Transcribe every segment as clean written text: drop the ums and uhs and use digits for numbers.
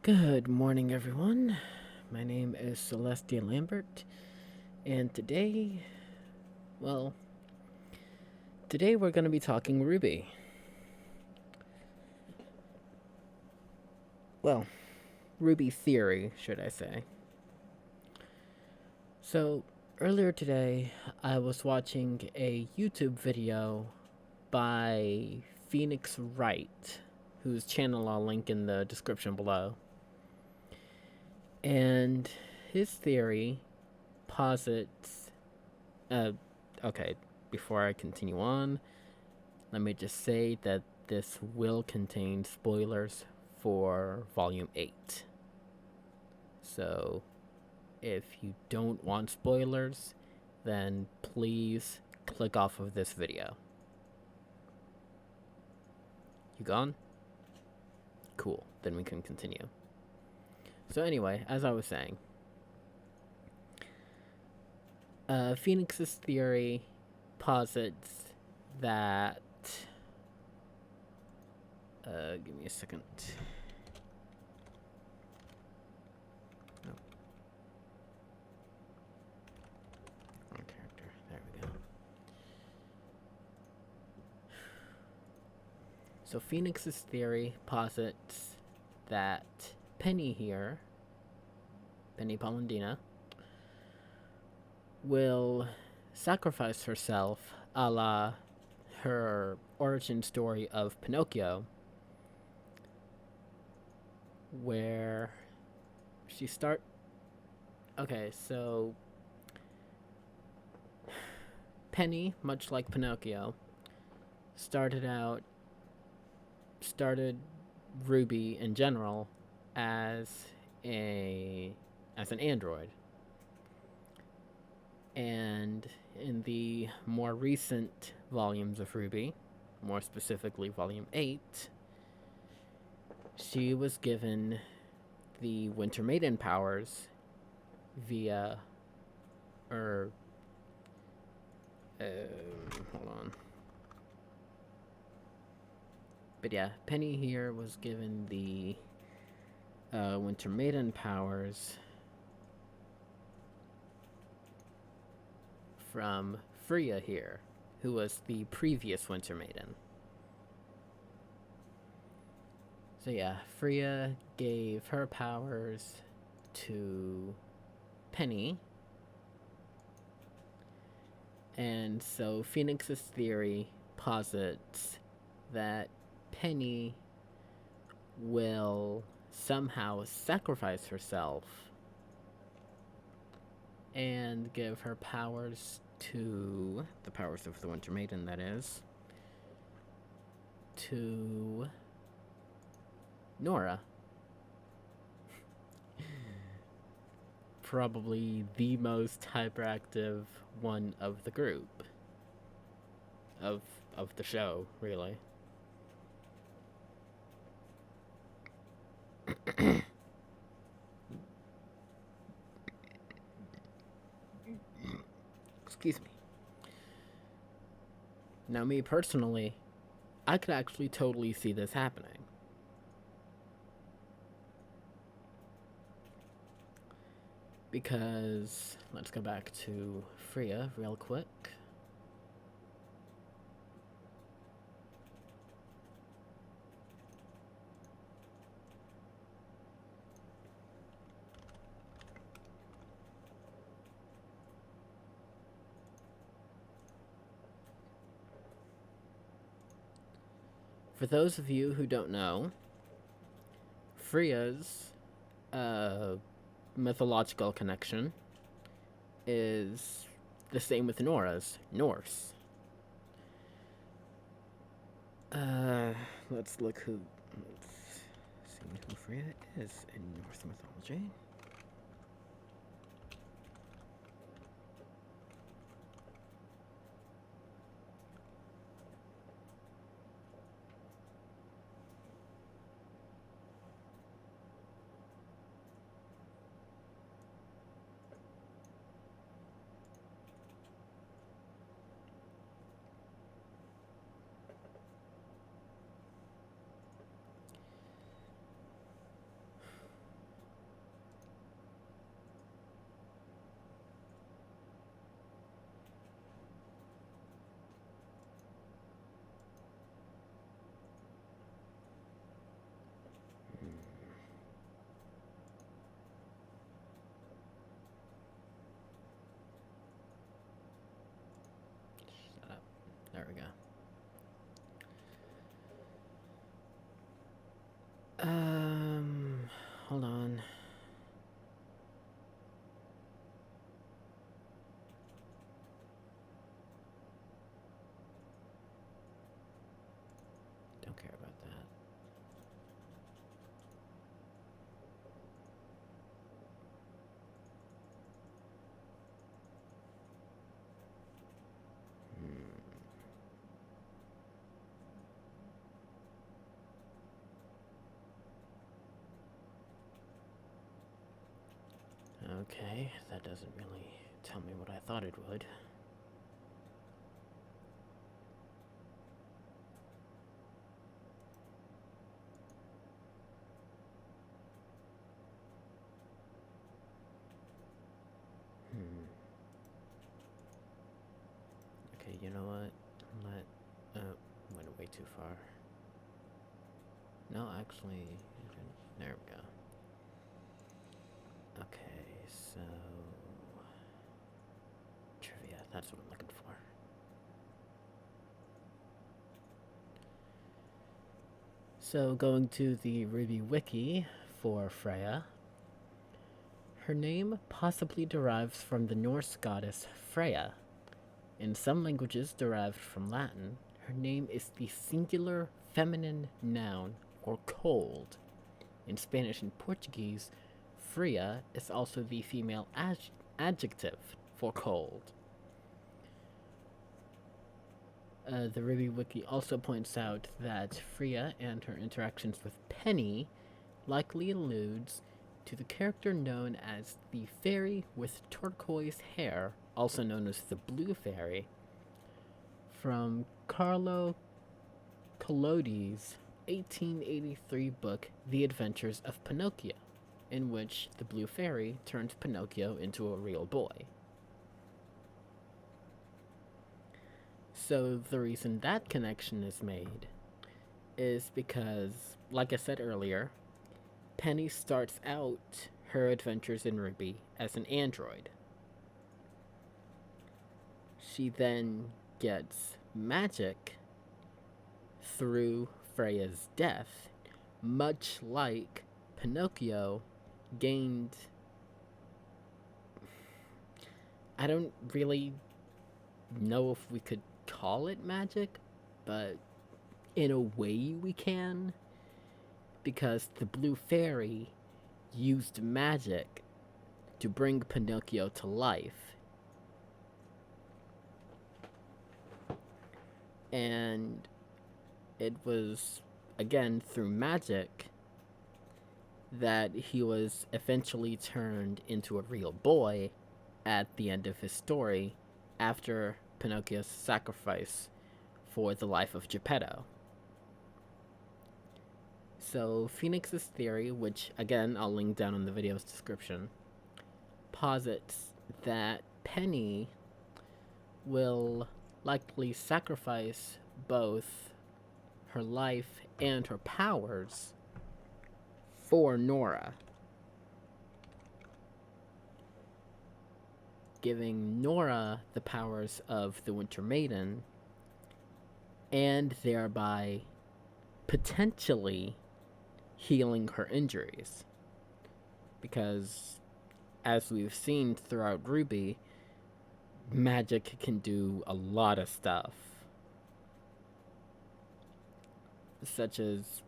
Good morning, everyone. My name is Celestia Lambert, and well, today we're going to be talking RWBY. Well, RWBY theory, should I say. So, earlier today, I was watching a YouTube video by Phoenix Wright, whose channel I'll link in the description below. And his theory posits. Okay, before I continue on, let me just say that this will contain spoilers for Volume 8. So, if you don't want spoilers, then please click off of this video. You gone? Cool, then we can continue. So anyway, as I was saying, Phoenix's theory posits that... give me a second. Oh. Wrong character. There we go. So Phoenix's theory posits that Penny here, Penny Polendina, will sacrifice herself a la her origin story of Pinocchio, where she Okay, so Penny, much like Pinocchio, started RWBY in general as an android. And in the more recent volumes of RWBY, more specifically Volume 8, she was given the Winter Maiden powers via... hold on. But yeah, Penny here was given the Winter Maiden powers from Freya here, who was the previous Winter Maiden. So yeah, Freya gave her powers to Penny. And so Phoenix's theory posits that Penny will somehow sacrifice herself and give her powers to... the powers of the Winter Maiden, that is, to Nora. Probably the most hyperactive one of the group. Of the show, really. Excuse me. Now, me personally, I could actually totally see this happening. Because, let's go back to Freya real quick. For those of you who don't know, Freya's mythological connection is the same with Nora's, Norse. Let's see who Freya is in Norse mythology. don't care about that. Okay, that doesn't really tell me what I thought it would. Okay, you know what? Went way too far. No, actually, there we go. Okay, so trivia, that's what I'm looking for. So going to the RWBY wiki for Freya. Her name possibly derives from the Norse goddess Freya. In some languages derived from Latin, her name is the singular feminine noun for cold. In Spanish and Portuguese, Fria is also the female adjective for cold. The RWBY wiki also points out that Fria and her interactions with Penny likely alludes to the character known as the fairy with turquoise hair, also known as the Blue Fairy, from Carlo Collodi's 1883 book The Adventures of Pinocchio, in which the Blue Fairy turned Pinocchio into a real boy. So the reason that connection is made is because, like I said earlier, Penny starts out her adventures in RWBY as an android. She then gets magic through Freya's death, much like Pinocchio gained. I don't really know if we could call it magic, but in a way we can, because the Blue Fairy used magic to bring Pinocchio to life. And it was, again, through magic that he was eventually turned into a real boy at the end of his story after Pinocchio's sacrifice for the life of Geppetto. So Phoenix's theory, which again I'll link down in the video's description, posits that Penny will likely sacrifice both her life and her powers for Nora, giving Nora the powers of the Winter Maiden and thereby potentially healing her injuries. Because, as we've seen throughout RWBY, magic can do a lot of stuff, such as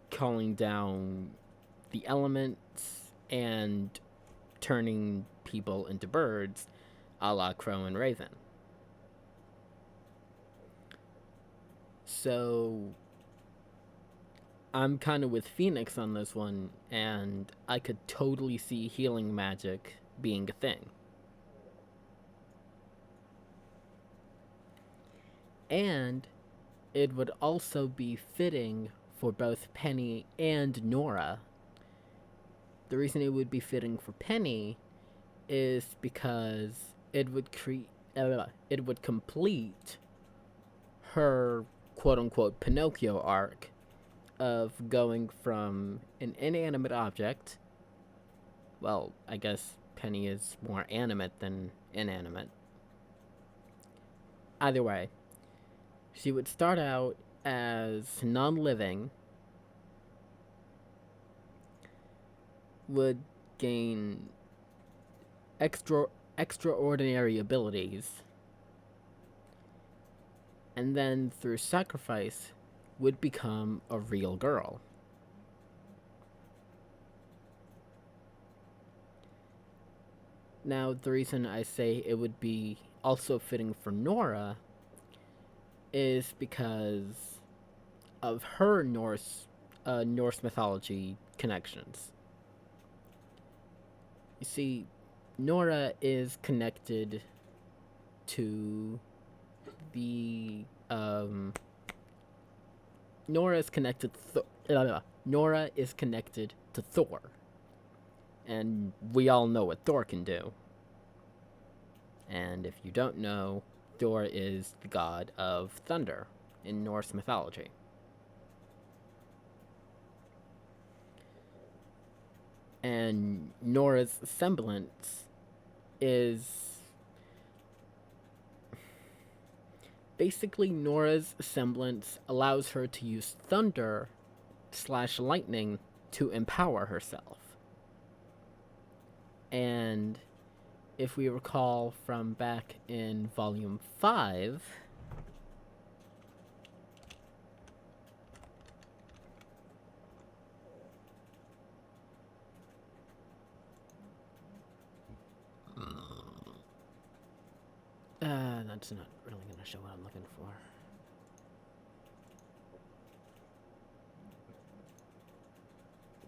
calling down the elements and turning people into birds, a la Crow and Raven. So I'm kind of with Phoenix on this one, and I could totally see healing magic being a thing. And it would also be fitting for both Penny and Nora. The reason it would be fitting for Penny is because it would complete her quote-unquote Pinocchio arc of going from an inanimate object, well, I guess Penny is more animate than inanimate. Either way, she would start out as non-living, would gain extraordinary abilities, and then through sacrifice would become a real girl. Now, the reason I say it would be also fitting for Nora is because of her Norse mythology connections. You see, Nora is connected to the Nora is connected Nora is connected to Thor. And we all know what Thor can do. And if you don't know, Thor is the god of thunder in Norse mythology. And Nora's semblance is basically Nora's semblance allows her to use thunder / lightning to empower herself. And if we recall from back in Volume 5, that's not really going to show what I'm looking for.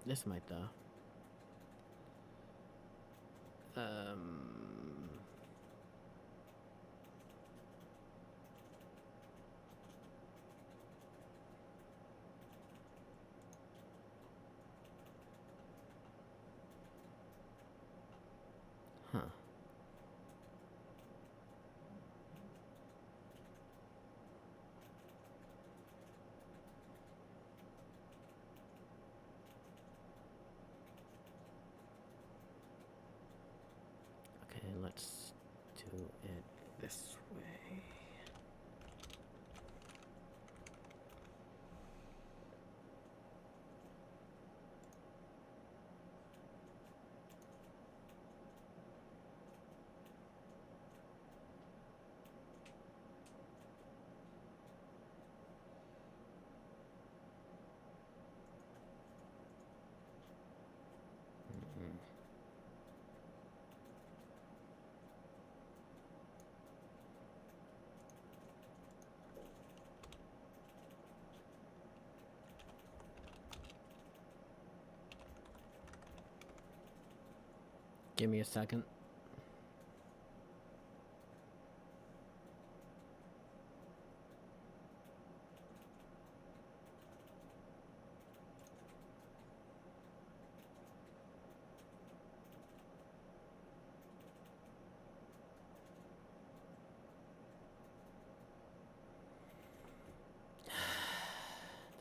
This might, though. Huh. Okay, let's do it this way. Give me a second.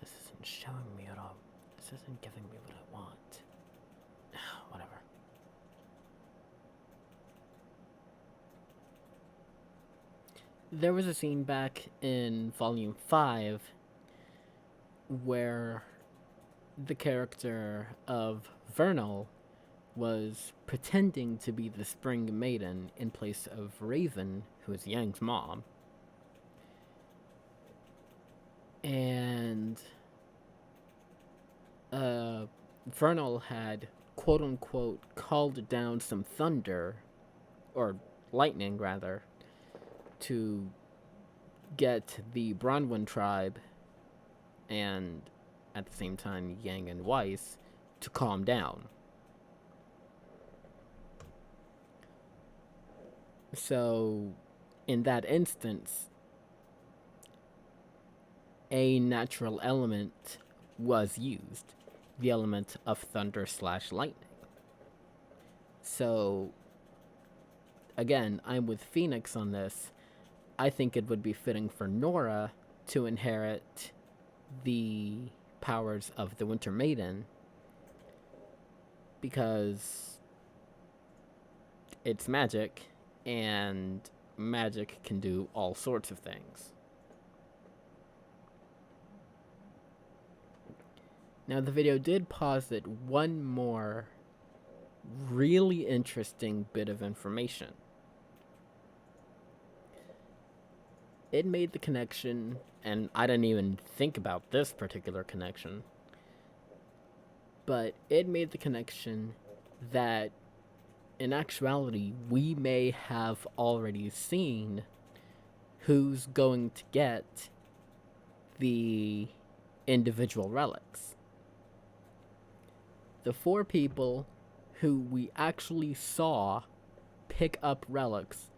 This isn't showing me at all. This isn't giving me what I want. Whatever. There was a scene back in Volume 5 where the character of Vernal was pretending to be the Spring Maiden in place of Raven, who is Yang's mom. And Vernal had quote unquote called down some thunder, or lightning rather, to get the Bronwyn tribe and at the same time Yang and Weiss to calm down. So in that instance, a natural element was used, the element of thunder / lightning. So again, I'm with Phoenix on this. I think it would be fitting for Nora to inherit the powers of the Winter Maiden because it's magic, and magic can do all sorts of things. Now, the video did posit one more really interesting bit of information. it made the connection, and I didn't even think about this particular connection, but it made the connection that in actuality, we may have already seen who's going to get the individual relics. The 4 people who we actually saw pick up relics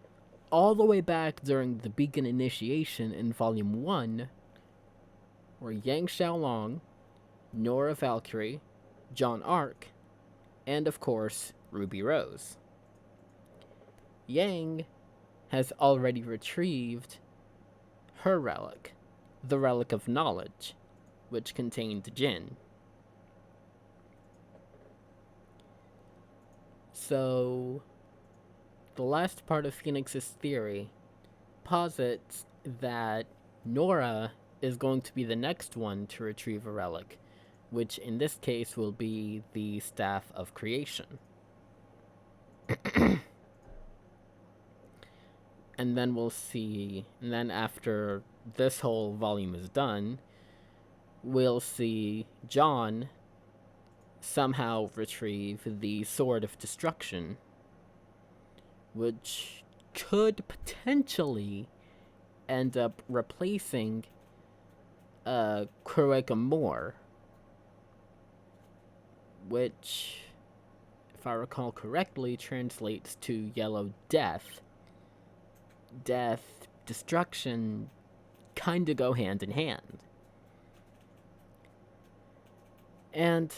all the way back during the Beacon initiation in Volume 1 were Yang Xiaolong, Nora Valkyrie, John Arc, and of course, Ruby Rose. Yang has already retrieved her relic, the Relic of Knowledge, which contained Jin. So, the last part of Phoenix's theory posits that Nora is going to be the next one to retrieve a relic, which in this case will be the Staff of Creation. And then we'll see, and then after this whole volume is done, we'll see John somehow retrieve the Sword of Destruction, which could potentially end up replacing Kureka Moore, which, if I recall correctly, translates to Yellow Death. Death, destruction, kinda go hand in hand. And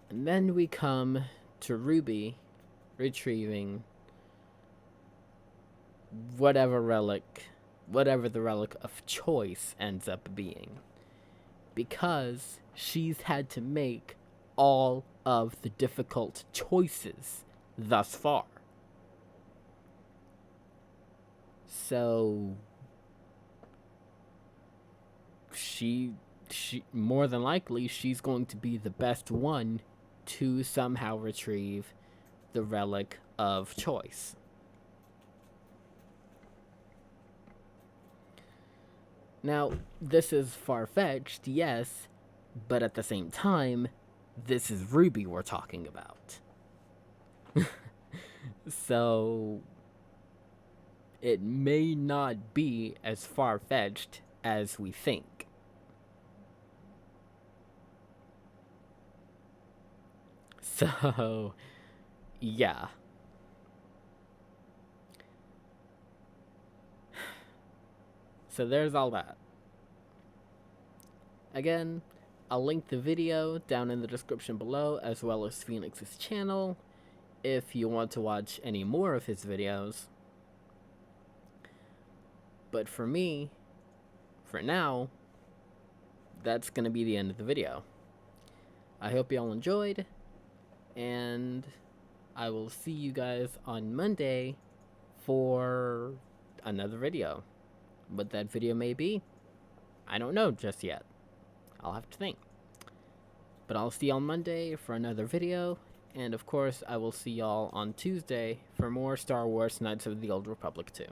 then we come to Ruby retrieving whatever the relic of choice ends up being. Because she's had to make all of the difficult choices thus far. So she more than likely she's going to be the best one to somehow retrieve the relic of choice. Now, this is far-fetched, yes, but at the same time, this is RWBY we're talking about. So, it may not be as far-fetched as we think. So, yeah. So there's all that. Again, I'll link the video down in the description below, as well as Phoenix's channel, if you want to watch any more of his videos. But for me, for now, that's gonna be the end of the video. I hope y'all enjoyed, and I will see you guys on Monday for another video. What that video may be, I don't know just yet. I'll have to think. But I'll see y'all Monday for another video, and of course I will see y'all on Tuesday for more Star Wars Knights of the Old Republic 2.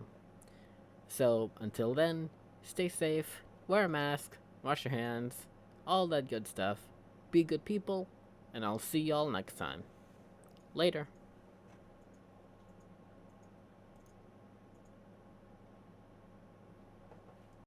So, until then, stay safe, wear a mask, wash your hands, all that good stuff. Be good people, and I'll see y'all next time. Later.